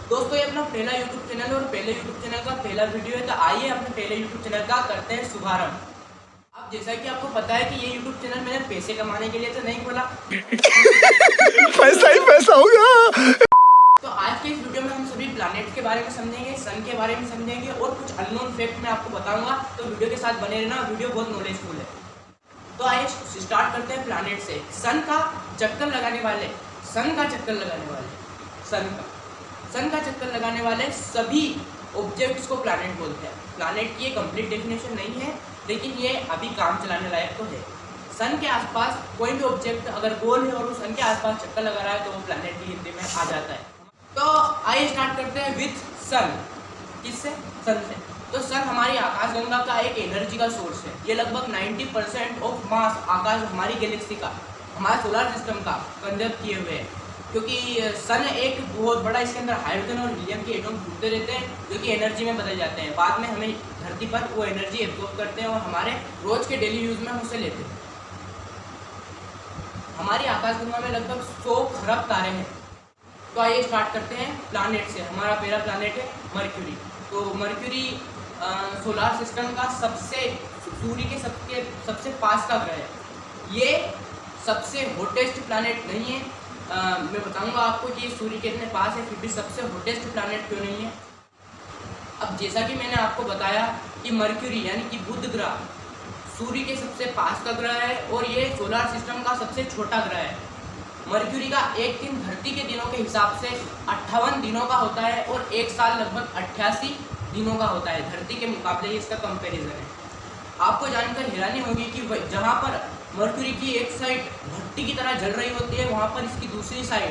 दोस्तों ये अपना पहला यूट्यूब चैनल है और पहले यूट्यूब चैनल का पहला वीडियो है, तो आइए अपने पहले यूट्यूब चैनल का करते हैं शुभारंभ। अब जैसा कि आपको पता है कि ये यूट्यूब चैनल मैंने पैसे कमाने के लिए तो नहीं खोला। पैसा ही पैसा होगा। तो आज के इस वीडियो में हम सभी प्लैनेट्स के बारे में समझेंगे, सन के बारे में समझेंगे और कुछ अननोन फैक्ट मैं आपको बताऊंगा। तो वीडियो के साथ बने रहना, वीडियो बहुत नॉलेजफुल है। तो आइए स्टार्ट करते हैं प्लैनेट से। सन का चक्कर लगाने वाले सभी ऑब्जेक्ट्स को प्लैनेट बोलते हैं। प्लैनेट की कंप्लीट डेफिनेशन नहीं है, लेकिन ये अभी काम चलाने लायक तो है। सन के आसपास कोई भी ऑब्जेक्ट अगर गोल है और वो सन के आसपास चक्कर लगा रहा है तो वो प्लैनेट की हिंदी में आ जाता है। तो आइए स्टार्ट करते हैं विथ सन। किससे? सन से। तो सन हमारी आकाशगंगा का एक एनर्जी का सोर्स है। ये लगभग 90% ऑफ मास आकाश हमारी गैलेक्सी का, हमारे सोलर सिस्टम का कंजर्व किए हुए हैं, क्योंकि सन एक बहुत बड़ा, इसके अंदर हाइड्रोजन और हीलियम के एटम घूमते रहते हैं जो कि एनर्जी में बदल जाते हैं। बाद में हमें धरती पर वो एनर्जी एब्जॉर्ब करते हैं और हमारे रोज के डेली यूज में हम उसे लेते हैं। हमारी आकाशगंगा में लगभग 100 खरब तारे हैं। तो आइए स्टार्ट करते हैं प्लैनेट से। हमारा पहला प्लैनेट है मर्क्यूरी। तो मर्क्यूरी सोलर सिस्टम का सूर्य के सबसे पास का ग्रह है। ये सबसे हॉटेस्ट प्लैनेट नहीं है। मैं बताऊंगा आपको कि सूर्य के इतने पास है फिर भी सबसे हॉटेस्ट प्लैनेट क्यों नहीं है। अब जैसा कि मैंने आपको बताया कि मर्क्यूरी यानी कि बुध ग्रह सूर्य के सबसे पास का ग्रह है और ये सोलर सिस्टम का सबसे छोटा ग्रह है। मर्क्यूरी का एक दिन धरती के दिनों के हिसाब से 58 दिनों का होता है और एक साल लगभग 88 दिनों का होता है। धरती के मुकाबले इसका कंपैरिजन है। आपको जानकर हैरानी होगी कि जहाँ पर मर्क्यूरी की एक साइड भट्टी की तरह जल रही होती है, वहाँ पर इसकी दूसरी साइड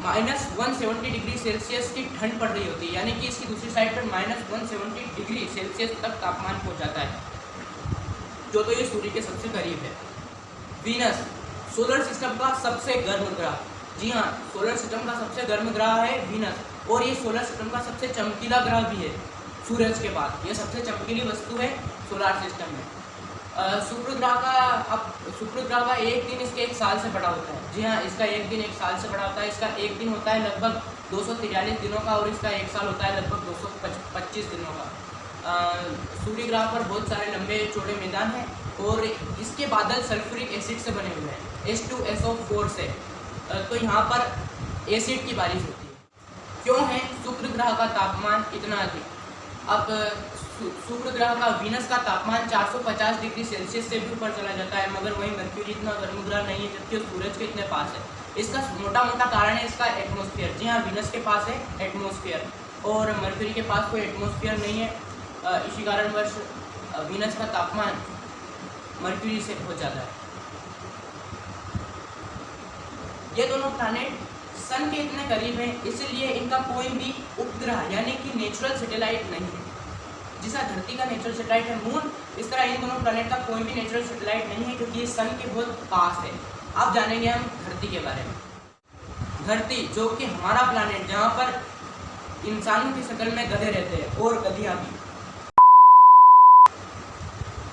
-170 डिग्री सेल्सियस की ठंड पड़ रही होती है, यानी कि इसकी दूसरी साइड पर -170 डिग्री सेल्सियस तक तापमान पहुँच जाता है, जो तो ये सूर्य के सबसे करीब है। वीनस सोलर सिस्टम का सबसे गर्म ग्रह। जी हाँ, सोलर सिस्टम का सबसे गर्म ग्रह है वीनस, और ये सोलर सिस्टम का सबसे चमकीला ग्रह भी है सूरज के बाद। ये सबसे चमकीली वस्तु है सोलर सिस्टम में। शुक्र ग्रह का एक दिन इसके 1 साल से बड़ा होता है। जी हाँ, इसका एक दिन 1 साल से बड़ा होता है। इसका एक दिन होता है लगभग 243 दिनों का और इसका 1 साल होता है लगभग 225 दिनों का। सूर्य ग्रह पर बहुत सारे लंबे चौड़े मैदान हैं और इसके बादल सल्फ्यूरिक एसिड से बने हुए हैं, H2SO4 से। तो यहाँ पर एसिड की बारिश होती है। क्यों है शुक्र ग्रह का तापमान इतना अधिक? अब शुक्र ग्रह का वीनस का तापमान 450 डिग्री सेल्सियस से भी ऊपर चला जाता है, मगर वही मर्क्यूरी इतना गर्म ग्रह नहीं है जबकि सूरज के इतने पास है। इसका मोटा कारण है इसका एटमॉस्फेयर। जी हाँ, वीनस के पास है एटमॉस्फेयर और मर्क्यूरी के पास कोई एटमॉस्फेयर नहीं है। इसी कारणवश वीनस का तापमान मर्क्यूरी से बहुत ज़्यादा है। ये दोनों प्लैनेट सन के इतने करीब हैं, इसलिए इनका कोई भी उपग्रह यानी कि नेचुरल सैटेलाइट नहीं है। जिस धरती का नेचुरल सैटेलाइट है मून, इस तरह इन दोनों प्लैनेट का कोई भी नेचुरल सैटेलाइट नहीं है, क्योंकि ये सन के बहुत पास है। अब जानेंगे हम धरती के बारे में। धरती जो कि हमारा प्लैनेट, जहाँ पर इंसानों की शक्ल में गधे रहते हैं और गधियाँ भी।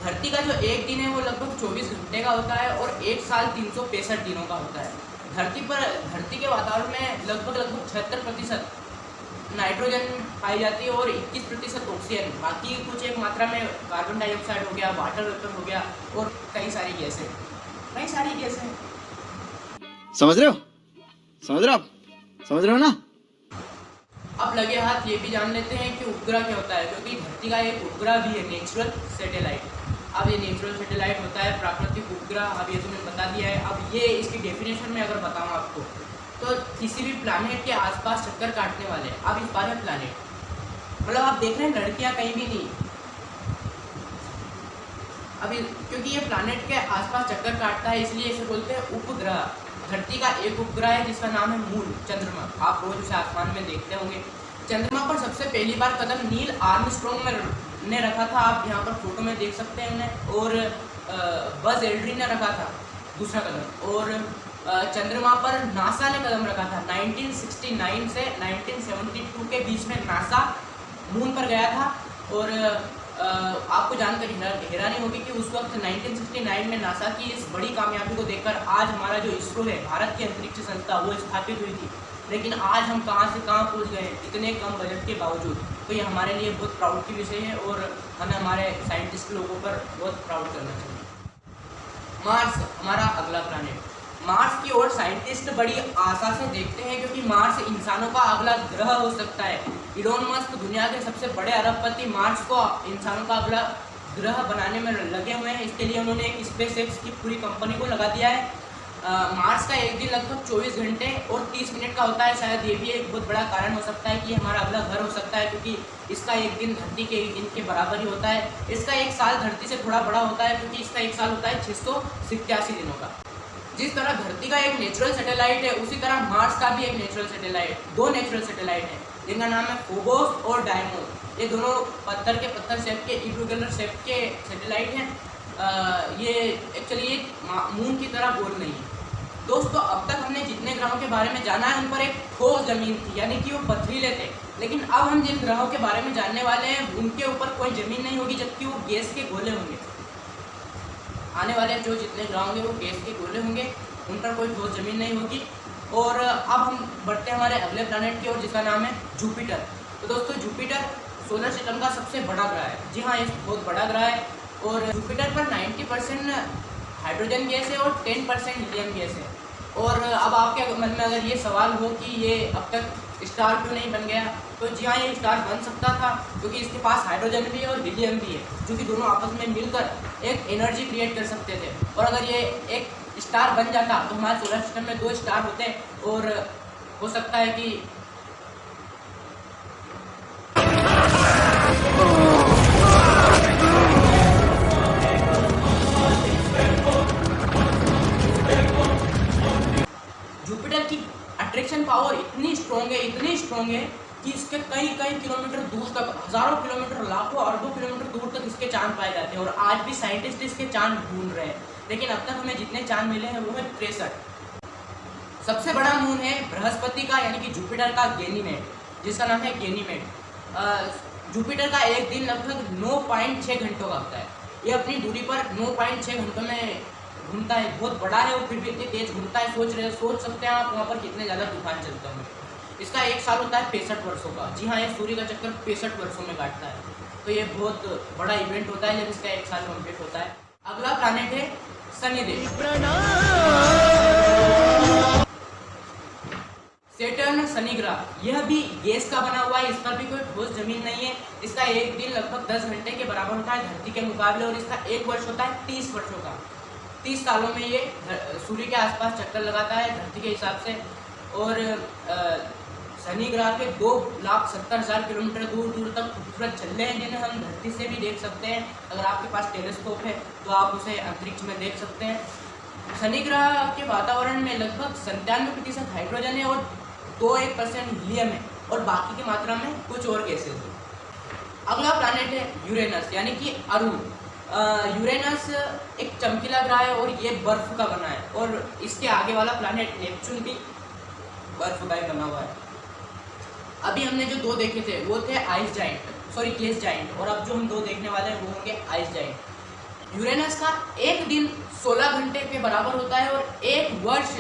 धरती का जो एक दिन है वो लगभग 24 घंटे का होता है और एक साल 365 दिनों का होता है। धरती के वातावरण में लगभग 76% नाइट्रोजन पाई जाती है और 21% ऑक्सीजन। बाकी कुछ एक मात्रा में कार्बन डाइऑक्साइड हो गया, वाटर वेपर हो गया और कई सारी गैसें। समझ रहे हो ना? अब लगे हाथ ये भी जान लेते हैं कि उपग्रह क्या होता है, क्योंकि धरती का एक उपग्रह भी है, नेचुरल सैटेलाइट। अब ये नेचुरल सैटेलाइट होता है प्राकृतिक उपग्रह। अब ये तुम्हें बता दिया है। अब ये इसकी डेफिनेशन में अगर बताऊँ आपको, तो किसी भी प्लैनेट के आसपास चक्कर काटने वाले। अब इस बारे में प्लैनेट मतलब आप देख रहे हैं लड़कियां कहीं भी नहीं। अभी क्योंकि ये प्लैनेट के आसपास चक्कर काटता है, इसलिए इसे बोलते हैं उपग्रह। धरती का एक उपग्रह है जिसका नाम है मून, चंद्रमा। आप रोज उसे आसमान में देखते होंगे। चंद्रमा पर सबसे पहली बार कदम नील आर्मस्ट्रॉन्ग ने रखा था। आप यहाँ पर फोटो में देख सकते हैं उन्हें। और बज एल्ड्रिन ने रखा था दूसरा कदम। और चंद्रमा पर नासा ने कदम रखा था। 1969 से 1972 के बीच में नासा मून पर गया था। और आपको जानकर हैरानी होगी कि उस वक्त 1969 में नासा की इस बड़ी कामयाबी को देखकर आज हमारा जो इसरो है, भारत की अंतरिक्ष संस्था, वो स्थापित हुई थी। लेकिन आज हम कहाँ से कहाँ पहुँच गए इतने कम बजट के बावजूद। तो ये हमारे लिए बहुत प्राउड की विषय है और हमें हमारे साइंटिस्ट लोगों पर बहुत प्राउड करना चाहिए। मार्स हमारा अगला प्लैनेट। मार्स की ओर साइंटिस्ट बड़ी आशा से देखते हैं क्योंकि मार्स इंसानों का अगला ग्रह हो सकता है। इलोन मस्क दुनिया के सबसे बड़े अरबपति मार्स को इंसानों का अगला ग्रह बनाने में लगे हुए हैं। इसके लिए उन्होंने एक स्पेसएक्स की पूरी कंपनी को लगा दिया है। मार्स का एक दिन लगभग 24 घंटे और 30 मिनट का होता है। शायद ये भी एक बहुत बड़ा कारण हो सकता है कि हमारा अगला घर हो सकता है, क्योंकि इसका एक दिन धरती के एक दिन के बराबर ही होता है। इसका एक साल धरती से थोड़ा बड़ा होता है क्योंकि इसका एक साल होता है 687 दिनों का। जिस तरह धरती का एक नेचुरल सैटेलाइट है, उसी तरह मार्स का भी एक नेचुरल सैटेलाइट, 2 नेचुरल सैटेलाइट हैं जिनका नाम है फोबोस और डायमोस। ये दोनों पत्थर के शेप के इर्रेगुलर शेप के सैटेलाइट हैं। ये एक्चुअली मून की तरह गोल नहीं है। दोस्तों, अब तक हमने जितने ग्रहों के बारे में जाना है उन पर एक ठोस जमीन थी, यानी कि वो पथरीले थे। लेकिन अब हम जिन ग्रहों के बारे में जानने वाले हैं उनके ऊपर कोई ज़मीन नहीं होगी, जबकि वो गैस के गोले होंगे। आने वाले जो जितने ग्रह होंगे वो गैस के गोले होंगे, उन पर कोई ठोस जमीन नहीं होगी। और अब हम बढ़ते हैं हमारे अगले प्लैनेट की ओर, जिसका नाम है जुपिटर। तो दोस्तों, जुपिटर सोलर सिस्टम का सबसे बड़ा ग्रह है। जी हाँ, ये बहुत बड़ा ग्रह है और जुपिटर पर 90% हाइड्रोजन गैस है और 10% हीलियम गैस है। और अब आपके मन में अगर ये सवाल हो कि ये अब तक स्टार क्यों नहीं बन गया, तो जी हाँ, ये स्टार बन सकता था क्योंकि इसके पास हाइड्रोजन भी है और हीलियम भी है, जो कि दोनों आपस में मिलकर एक एनर्जी क्रिएट कर सकते थे। और अगर ये एक स्टार बन जाता तो हमारे सोलर सिस्टम में 2 स्टार होते और हो सकता है कि जुपिटर की अट्रैक्शन पावर इतनी स्ट्रॉन्ग है कि इसके कई किलोमीटर दूर तक, हज़ारों किलोमीटर, लाखों अरबों किलोमीटर दूर तक इसके चांद पाए जाते हैं। और आज भी साइंटिस्ट इसके चांद ढूंढ रहे हैं, लेकिन अब तक हमें जितने चांद मिले हैं वो है 63। सबसे बड़ा मून है बृहस्पति का, यानी कि जुपिटर का गैनीमेड, जिसका नाम है गैनीमेड। जुपिटर का एक दिन लगभग 9.6 घंटों का होता है। ये अपनी दूरी पर 9.6 घंटों में घूमता है। बहुत बड़ा है और फिर भी इतनी तेज घूमता है। सोच सकते हैं आप वहाँ पर कितने ज़्यादा तूफान चलते होंगे। इसका एक साल होता है 65 वर्षों का। जी हाँ, ये सूर्य का चक्कर 65 वर्षों में काटता है। तो ये बहुत बड़ा इवेंट होता है जब इसका एक साल कंप्लीट होता है। अगला प्लैनेट है शनिदेव। सैटर्न शनि ग्रह, यह भी गैस का बना हुआ है। इस पर भी कोई ठोस जमीन नहीं है। इसका एक दिन लगभग 10 घंटे के बराबर होता है धरती के मुकाबले, और इसका एक वर्ष होता है 30 वर्षों का। 30 सालों में ये सूर्य के आसपास चक्कर लगाता है धरती के हिसाब से। और शनि ग्रह के 2,70,000 किलोमीटर दूर तक खूबसूरत झल्ले हैं, जिन्हें हम धरती से भी देख सकते हैं। अगर आपके पास टेलीस्कोप है तो आप उसे अंतरिक्ष में देख सकते हैं। शनि ग्रह के वातावरण में लगभग 97% हाइड्रोजन है और 2% हीलियम है, और बाकी की मात्रा में कुछ और गैसेज है। अगला प्लैनेट है यूरेनस, यानी कि अरुण। यूरेनस एक चमकीला ग्रह है और ये बर्फ का बना है। और इसके आगे वाला प्लैनेट नेपच्यून भी बर्फ का ही बना हुआ है। अभी हमने जो 2 देखे थे वो थे गैस जाइंट, और अब जो हम 2 देखने वाले हैं वो होंगे आइस जाइंट। यूरेनस का एक दिन 16 घंटे के बराबर होता है और एक वर्ष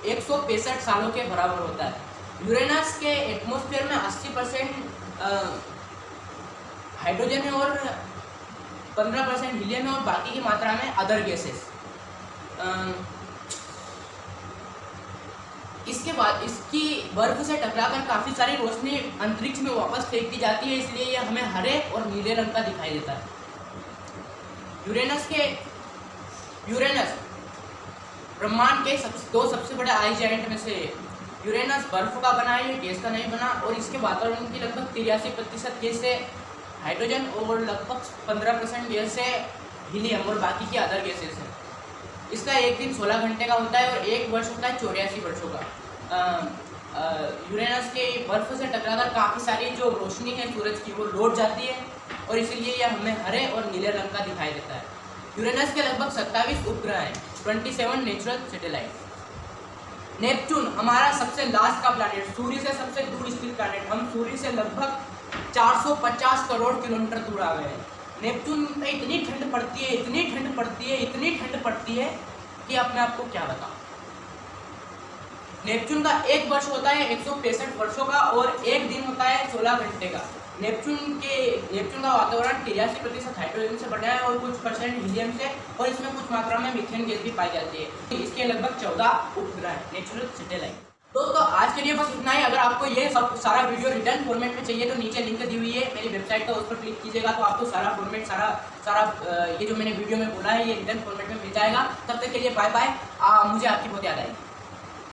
165 सालों के बराबर होता है। यूरेनस के एटमॉस्फेयर में 80% हाइड्रोजन है और 15% हीलियम है, और बाकी की मात्रा में अदर गैसेस। इसके बाद इसकी बर्फ से टकराकर काफ़ी सारी रोशनी अंतरिक्ष में वापस फेंक दी जाती है, इसलिए यह हमें हरे और नीले रंग का दिखाई देता है। यूरेनस ब्रह्मांड के 2 सबसे बड़े आइस जायंट में से यूरेनस बर्फ का बना है, गैस का नहीं बना। और इसके वातावरण की लगभग 83% गैस है हाइड्रोजन और लगभग 15% गैस है हीलियम, और बाकी की अदर गैसेस हैं। इसका एक दिन 16 घंटे का होता है और एक वर्ष होता है 84 वर्षों का। यूरेनस के बर्फ से टकराकर काफ़ी सारी जो रोशनी है सूरज की वो लौट जाती है, और इसीलिए यह हमें हरे और नीले रंग का दिखाई देता है। यूरेनस के लगभग 27 उपग्रह हैं, 27 नेचुरल सैटेलाइट। नेपच्यून हमारा सबसे लास्ट का प्लैनेट, सूर्य से सबसे दूर स्थित प्लैनेट। हम सूर्य से लगभग 450 करोड़ किलोमीटर दूर आ गए हैं। नेपच्यून में इतनी ठंड पड़ती है कि अब मैं आपको क्या बताऊं। नेपच्यून का एक वर्ष होता है 165 वर्षों का और एक दिन होता है 16 घंटे का। नेपच्यून का वातावरण 83% हाइड्रोजन से बना है और कुछ परसेंट हीलियम से, और इसमें कुछ मात्रा में मीथेन गैस भी पाई जाती है। इसके लगभग 14 उपग्रह हैं, नेचुरल सैटेलाइट। दोस्तों आज के लिए बस इतना ही। अगर आपको ये सब सारा वीडियो रिटर्न फॉर्मेट में चाहिए तो नीचे लिंक दी हुई है मेरी वेबसाइट का, उस पर क्लिक कीजिएगा तो आपको सारा फॉर्मेट सारा ये जो मैंने वीडियो में बोला है ये रिटर्न फॉर्मेट में मिल जाएगा। तब तक के लिए बाय बाय। मुझे आपकी बहुत याद आएगी।